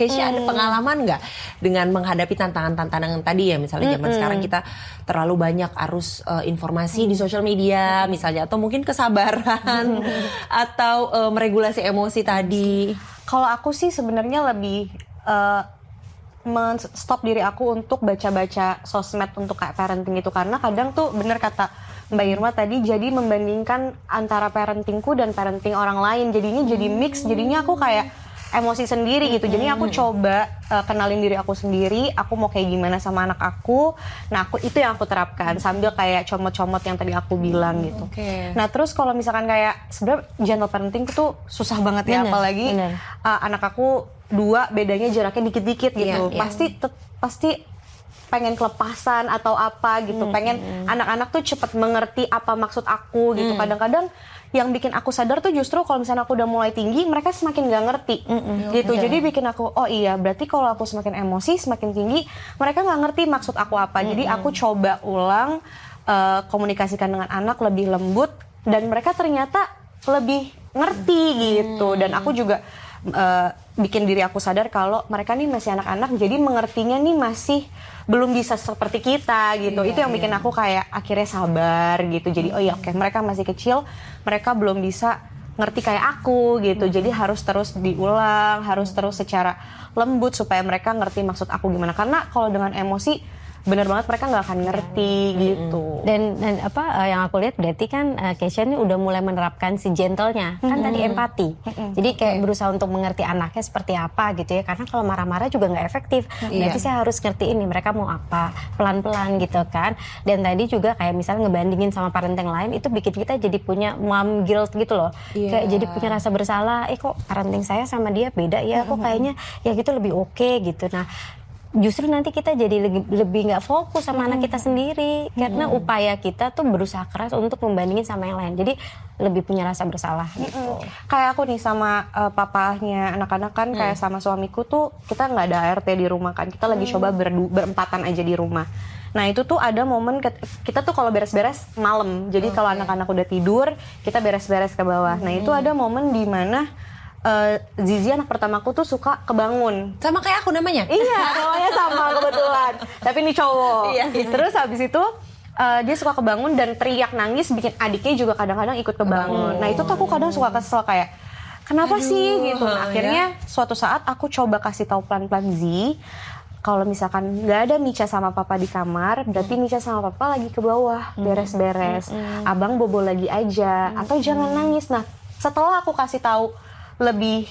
Keisha ada pengalaman nggak dengan menghadapi tantangan-tantangan tadi ya, misalnya zaman sekarang kita terlalu banyak arus informasi di sosial media misalnya, atau mungkin kesabaran atau meregulasi emosi tadi? Kalau aku sih sebenarnya lebih stop diri aku untuk baca-baca sosmed untuk kayak parenting itu, karena kadang tuh bener kata Mbak Irma tadi, jadi membandingkan antara parentingku dan parenting orang lain, jadinya jadi mix, jadinya aku kayak emosi sendiri gitu. Jadi aku coba kenalin diri aku sendiri, aku mau kayak gimana sama anak aku. Nah, itu yang aku terapkan sambil kayak comot-comot yang tadi aku bilang gitu. Nah, terus kalau misalkan kayak sebenarnya gentle parenting itu susah banget ya, apalagi anak aku 2, bedanya jaraknya dikit-dikit gitu. Pasti pengen kelepasan atau apa gitu, pengen anak-anak tuh cepet mengerti apa maksud aku gitu. Kadang-kadang yang bikin aku sadar tuh justru kalau misalnya aku udah mulai tinggi, mereka semakin gak ngerti gitu. Jadi bikin aku, oh iya berarti kalau aku semakin emosi, semakin tinggi, mereka gak ngerti maksud aku apa. Jadi aku coba ulang komunikasikan dengan anak lebih lembut, dan mereka ternyata lebih ngerti gitu. Dan aku juga bikin diri aku sadar kalau mereka nih masih anak-anak, jadi mengertinya nih masih belum bisa seperti kita gitu. Itu yang bikin aku kayak akhirnya sabar gitu. Jadi oh iya oke, mereka masih kecil, mereka belum bisa ngerti kayak aku gitu. Jadi harus terus diulang, harus terus secara lembut supaya mereka ngerti maksud aku gimana. Karena kalau dengan emosi bener banget mereka nggak akan ngerti gitu. Dan apa yang aku lihat berarti kan Keisha ini udah mulai menerapkan si gentle-nya kan tadi empati. Jadi kayak berusaha untuk mengerti anaknya seperti apa gitu ya. Karena kalau marah-marah juga nggak efektif. Berarti saya harus ngertiin nih mereka mau apa, pelan-pelan gitu kan. Dan tadi juga kayak misalnya ngebandingin sama parenting lain, itu bikin kita jadi punya mom guilt gitu loh. Kayak jadi punya rasa bersalah. Kok parenting saya sama dia beda ya? Kok kayaknya ya gitu lebih oke gitu. Nah, justru nanti kita jadi lebih nggak fokus sama anak kita sendiri, karena upaya kita tuh berusaha keras untuk membandingin sama yang lain, jadi lebih punya rasa bersalah gitu. Kayak aku nih sama papahnya anak-anak kan, kayak sama suamiku tuh kita nggak ada ART di rumah kan, kita lagi coba berempatan aja di rumah. Nah itu tuh ada momen kita tuh kalau beres-beres malam, jadi kalau anak-anak udah tidur kita beres-beres ke bawah. Nah itu ada momen di mana Zizi anak pertamaku tuh suka kebangun. Sama kayak aku namanya? Iya, namanya sama kebetulan. Tapi ini cowok. Terus habis itu dia suka kebangun dan teriak nangis, bikin adiknya juga kadang-kadang ikut kebangun. Nah itu tuh aku kadang suka kesel kayak, kenapa sih gitu. Nah, akhirnya suatu saat aku coba kasih tahu pelan-pelan Zi, kalau misalkan nggak ada Micha sama papa di kamar, berarti Micha sama papa lagi ke bawah beres-beres. Abang bobo lagi aja, atau jangan nangis. Nah setelah aku kasih tahu lebih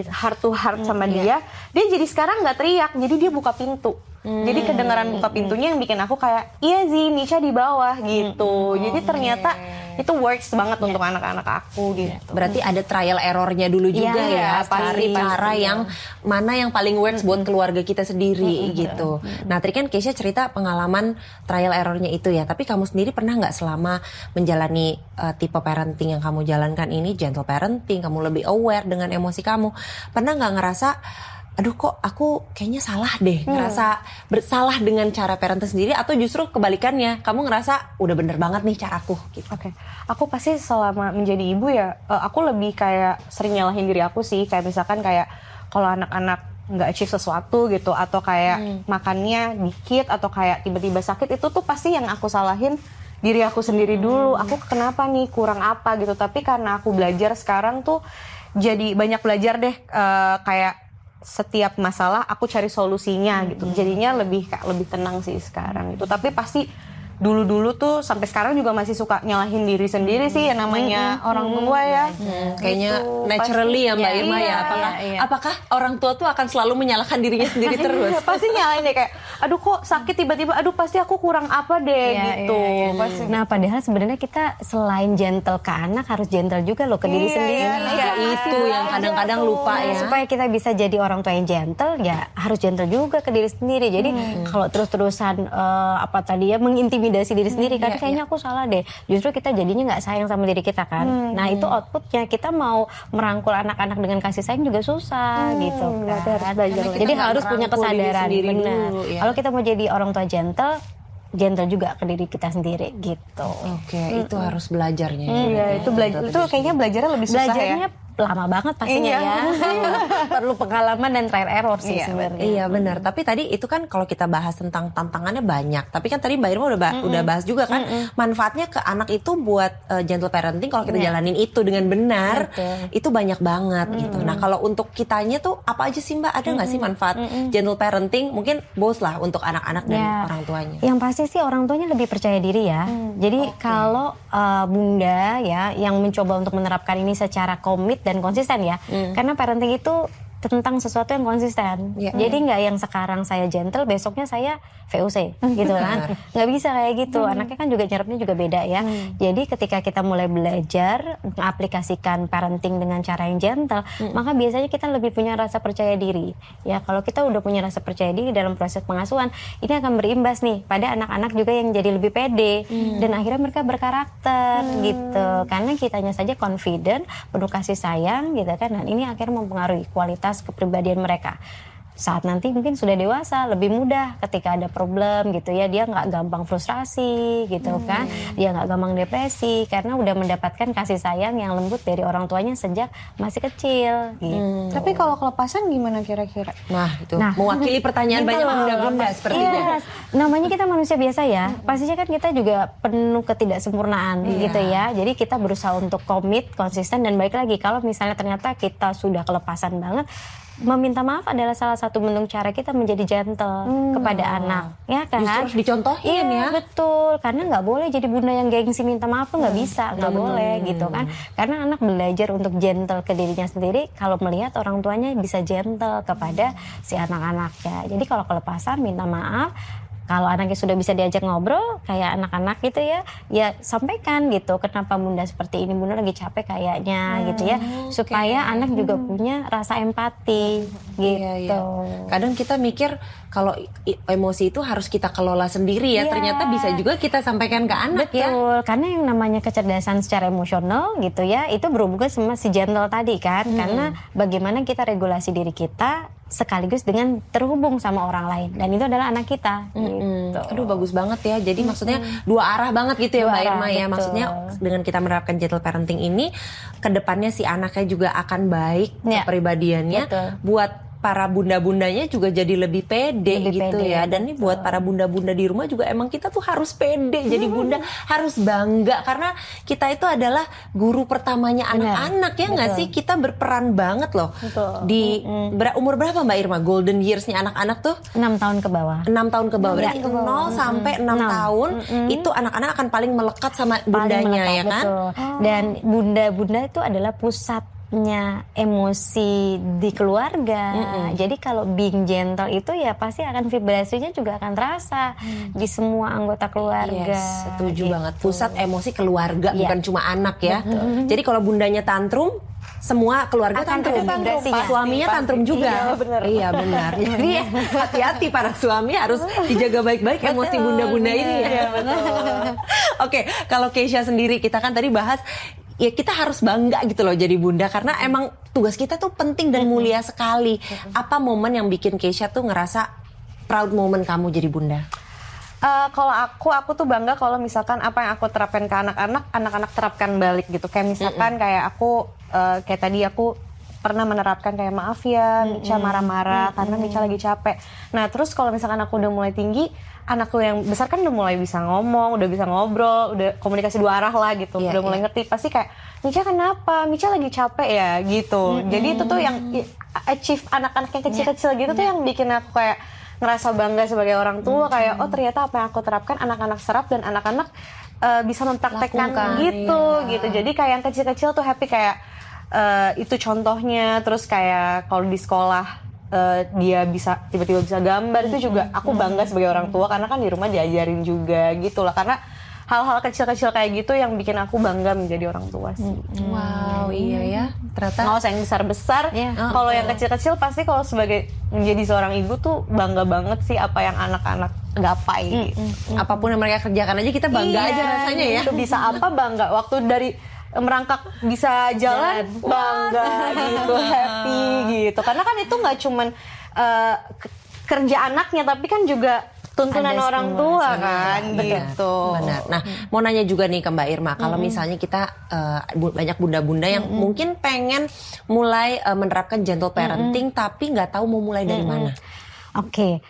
heart to heart sama dia jadi sekarang nggak teriak, jadi dia buka pintu. Jadi kedengaran buka pintunya yang bikin aku kayak, iya Zi, Micha di bawah gitu. Jadi ternyata itu works banget untuk anak-anak aku gitu. Berarti ada trial errornya dulu juga ya, cari cara yang mana yang paling works buat keluarga kita sendiri gitu. Nah tadi kan Keisha cerita pengalaman trial errornya itu ya, tapi kamu sendiri pernah nggak selama menjalani tipe parenting yang kamu jalankan ini, gentle parenting, kamu lebih aware dengan emosi kamu, pernah nggak ngerasa aduh kok aku kayaknya salah deh, ngerasa bersalah dengan cara parenting sendiri, atau justru kebalikannya, kamu ngerasa udah bener banget nih caraku gitu? Oke. Aku pasti selama menjadi ibu ya, aku lebih kayak sering nyalahin diri aku sih, kayak misalkan kayak kalau anak-anak nggak achieve sesuatu gitu, atau kayak makannya dikit, atau kayak tiba-tiba sakit, itu tuh pasti yang aku salahin diri aku sendiri dulu. Aku kenapa nih, kurang apa gitu. Tapi karena aku belajar sekarang tuh, jadi banyak belajar deh, kayak setiap masalah aku cari solusinya gitu. Jadinya lebih tenang sih sekarang itu. Tapi pasti dulu tuh sampai sekarang juga masih suka nyalahin diri sendiri sih, ya namanya orang tua ya. Kayaknya gitu, naturally pasti, ya Mbak Irma ya. Apakah orang tua tuh akan selalu menyalahkan dirinya sendiri terus? Pasti nyalahin deh kayak, aduh kok sakit tiba-tiba, aduh pasti aku kurang apa deh gitu. Pasti. Nah padahal sebenarnya kita selain gentle ke anak, harus gentle juga loh ke diri sendiri. Itu yang kadang-kadang lupa ya. Supaya kita bisa jadi orang tua yang gentle, ya harus gentle juga ke diri sendiri. Jadi kalau terus-terusan mengintimidasi diri sendiri kan, kayaknya aku salah deh. Justru kita jadinya nggak sayang sama diri kita kan. Nah itu outputnya, kita mau merangkul anak-anak dengan kasih sayang juga susah gitu kan. Jadi harus punya kesadaran. Benar. Kalau kita mau jadi orang tua gentle juga ke diri kita sendiri gitu. Oke, itu harus belajarnya. Iya, itu kayaknya belajarnya lebih susah belajarnya ya. lama banget pastinya ya. Perlu pengalaman dan trial error sih sebenarnya. Iya benar. Tapi tadi itu kan kalau kita bahas tentang tantangannya banyak. Tapi kan tadi Mbak Irma udah bahas juga kan manfaatnya ke anak itu buat gentle parenting kalau kita jalanin itu dengan benar. Itu banyak banget gitu. Nah kalau untuk kitanya tuh apa aja sih Mbak? Ada nggak sih manfaat gentle parenting? Mungkin both lah untuk anak-anak dan orang tuanya. Yang pasti sih orang tuanya lebih percaya diri ya. Jadi kalau bunda ya yang mencoba untuk menerapkan ini secara komit dan konsisten ya. Karena parenting itu tentang sesuatu yang konsisten. Jadi nggak yang sekarang saya gentle, besoknya saya VOC gitu kan. Nggak bisa kayak gitu. Anaknya kan juga nyerapnya juga beda ya. Jadi ketika kita mulai belajar mengaplikasikan parenting dengan cara yang gentle, maka biasanya kita lebih punya rasa percaya diri. Ya kalau kita udah punya rasa percaya diri dalam proses pengasuhan, ini akan berimbas nih pada anak-anak juga yang jadi lebih pede dan akhirnya mereka berkarakter gitu. Karena kitanya saja confident, penuh kasih sayang gitu kan. Dan ini akhirnya mempengaruhi kualitas kepribadian mereka. Saat nanti mungkin sudah dewasa lebih mudah ketika ada problem gitu ya, dia nggak gampang frustrasi gitu kan, dia nggak gampang depresi karena udah mendapatkan kasih sayang yang lembut dari orang tuanya sejak masih kecil gitu. Tapi kalau kelepasan gimana kira-kira? Nah itu mewakili pertanyaan banyak bunda-bunda sepertinya. Namanya kita manusia biasa ya, pastinya kan kita juga penuh ketidaksempurnaan gitu ya. Jadi kita berusaha untuk komit, konsisten dan balik lagi kalau misalnya ternyata kita sudah kelepasan banget, meminta maaf adalah salah satu bentuk cara kita menjadi gentle kepada anak, ya kan? Justru harus dicontohin ya. Betul, karena nggak boleh jadi bunda yang gengsi minta maaf tuh nggak bisa, nggak boleh gitu kan? Karena anak belajar untuk gentle ke dirinya sendiri kalau melihat orang tuanya bisa gentle kepada si anak-anaknya. Jadi kalau kelepasan minta maaf. Kalau anaknya sudah bisa diajak ngobrol kayak anak-anak gitu ya, ya sampaikan gitu kenapa bunda seperti ini, bunda lagi capek kayaknya gitu ya, supaya anak juga punya rasa empati gitu. Kadang kita mikir kalau emosi itu harus kita kelola sendiri ya, ternyata bisa juga kita sampaikan ke anak. Betul, karena yang namanya kecerdasan secara emosional gitu ya, itu berhubungan sama si gentle tadi kan, karena bagaimana kita regulasi diri kita sekaligus dengan terhubung sama orang lain, dan itu adalah anak kita. Gitu. Aduh bagus banget ya. Jadi maksudnya dua arah banget gitu ya Mbak Irma ya. Maksudnya dengan kita menerapkan gentle parenting ini, kedepannya si anaknya juga akan baik kepribadiannya. Buat para bunda-bundanya juga jadi lebih pede gitu ya. Dan ini buat para bunda-bunda di rumah juga emang kita tuh harus pede. Jadi bunda harus bangga karena kita itu adalah guru pertamanya anak-anak ya nggak sih? Kita berperan banget loh. Di umur berapa Mbak Irma? Golden years-nya anak-anak tuh 6 tahun ke bawah. 6 tahun ke bawah. Berarti 0 sampai 6 tahun itu anak-anak akan paling melekat sama bundanya ya kan? Betul. Dan bunda-bunda itu adalah pusatnya emosi di keluarga. Jadi kalau being gentle itu ya pasti akan vibrasinya juga akan terasa di semua anggota keluarga. Setuju banget. Pusat emosi keluarga bukan cuma anak ya. Jadi kalau bundanya tantrum, semua keluarga tantrum. Suaminya tantrum juga. Iya benar. Jadi hati-hati para suami harus dijaga baik-baik emosi bunda-bunda ini ya. Oke, kalau Keisha sendiri kita kan tadi bahas ya kita harus bangga gitu loh jadi bunda karena emang tugas kita tuh penting dan mulia sekali. Apa momen yang bikin Keisha tuh ngerasa proud moment kamu jadi bunda? Kalau aku tuh bangga kalau misalkan apa yang aku terapkan ke anak-anak terapkan balik gitu. Kayak misalkan kayak aku kayak tadi aku pernah menerapkan kayak maaf ya Micha marah-marah karena Micha lagi capek. Nah terus kalau misalkan aku udah mulai tinggi, anakku yang besar kan udah mulai bisa ngomong, udah bisa ngobrol, udah komunikasi dua arah lah gitu, udah mulai ngerti. Pasti kayak Micha kenapa? Micha lagi capek ya gitu. Jadi itu tuh yang achieve anak-anak yang kecil-kecil gitu tuh yang bikin aku kayak ngerasa bangga sebagai orang tua. Kayak oh ternyata apa yang aku terapkan anak-anak serap dan anak-anak bisa mempraktekkan gitu. Jadi kayak yang kecil-kecil tuh happy kayak itu contohnya. Terus kayak kalau di sekolah dia bisa tiba-tiba bisa gambar, itu juga aku bangga sebagai orang tua karena kan di rumah diajarin juga gitu lah. Karena hal-hal kecil-kecil kayak gitu yang bikin aku bangga menjadi orang tua sih. Wow, iya ya. Ternyata nggak usah yang besar-besar. Kalau yang kecil-kecil pasti kalau sebagai menjadi seorang ibu tuh bangga banget sih apa yang anak-anak gapai. Apapun yang mereka kerjakan aja kita bangga aja rasanya ya. Itu bisa apa bangga. Waktu dari merangkak bisa jalan bangga gitu, happy gitu. Karena kan itu nggak cuman kerja anaknya, tapi kan juga tuntunan ada orang stimulasi. tua kan gitu. Benar. Nah, mau nanya juga nih ke Mbak Irma, kalau misalnya kita banyak bunda-bunda yang mungkin pengen mulai menerapkan gentle parenting tapi nggak tahu mau mulai dari mana. Oke,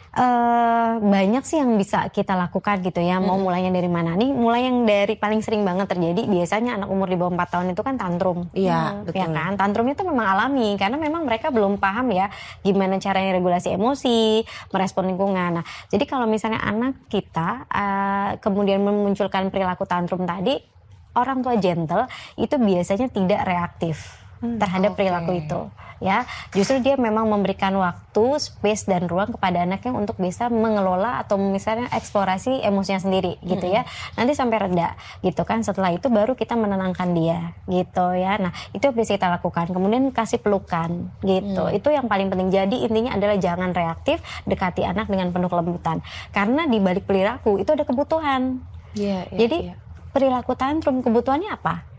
banyak sih yang bisa kita lakukan gitu ya. Mau mulainya dari mana nih? Mulai yang dari paling sering banget terjadi, biasanya anak umur di bawah 4 tahun itu kan tantrum. Iya, betul. Ya kan? Tantrum itu memang alami karena memang mereka belum paham ya gimana caranya regulasi emosi, merespon lingkungan. Nah, jadi kalau misalnya anak kita kemudian memunculkan perilaku tantrum tadi, orang tua gentle itu biasanya tidak reaktif terhadap perilaku itu. Ya, justru dia memang memberikan waktu, space dan ruang kepada anaknya untuk bisa mengelola atau misalnya eksplorasi emosinya sendiri gitu ya. Nanti sampai reda gitu kan. Setelah itu baru kita menenangkan dia gitu ya. Nah, itu yang bisa kita lakukan. Kemudian kasih pelukan gitu. Itu yang paling penting. Jadi intinya adalah jangan reaktif, dekati anak dengan penuh kelembutan. Karena di balik perilaku itu ada kebutuhan. Jadi perilaku tantrum kebutuhannya apa?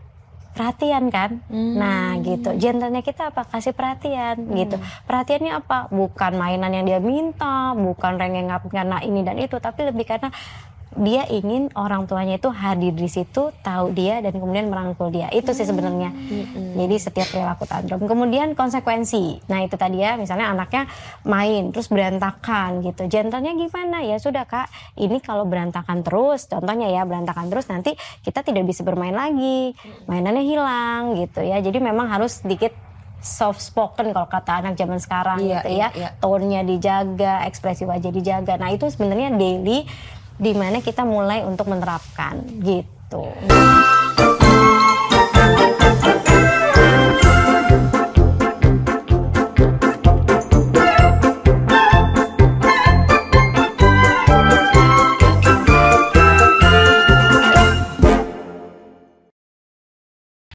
Perhatian kan, nah gitu. Gentlenya kita apa? Kasih perhatian gitu. Perhatiannya apa? Bukan mainan yang dia minta, bukan rengeng karena ini dan itu, tapi lebih karena dia ingin orang tuanya itu hadir di situ, tahu dia dan kemudian merangkul dia. Itu sih sebenarnya. Jadi setiap perilaku tantrum. Kemudian konsekuensi. Nah itu tadi ya, misalnya anaknya main terus berantakan gitu. Gentlenya gimana? Ya sudah Kak, ini kalau berantakan terus, contohnya ya berantakan terus, nanti kita tidak bisa bermain lagi, mainannya hilang gitu ya. Jadi memang harus sedikit soft spoken kalau kata anak zaman sekarang gitu ya. Tone-nya dijaga, ekspresi wajah dijaga. Nah itu sebenarnya daily di mana kita mulai untuk menerapkan gitu.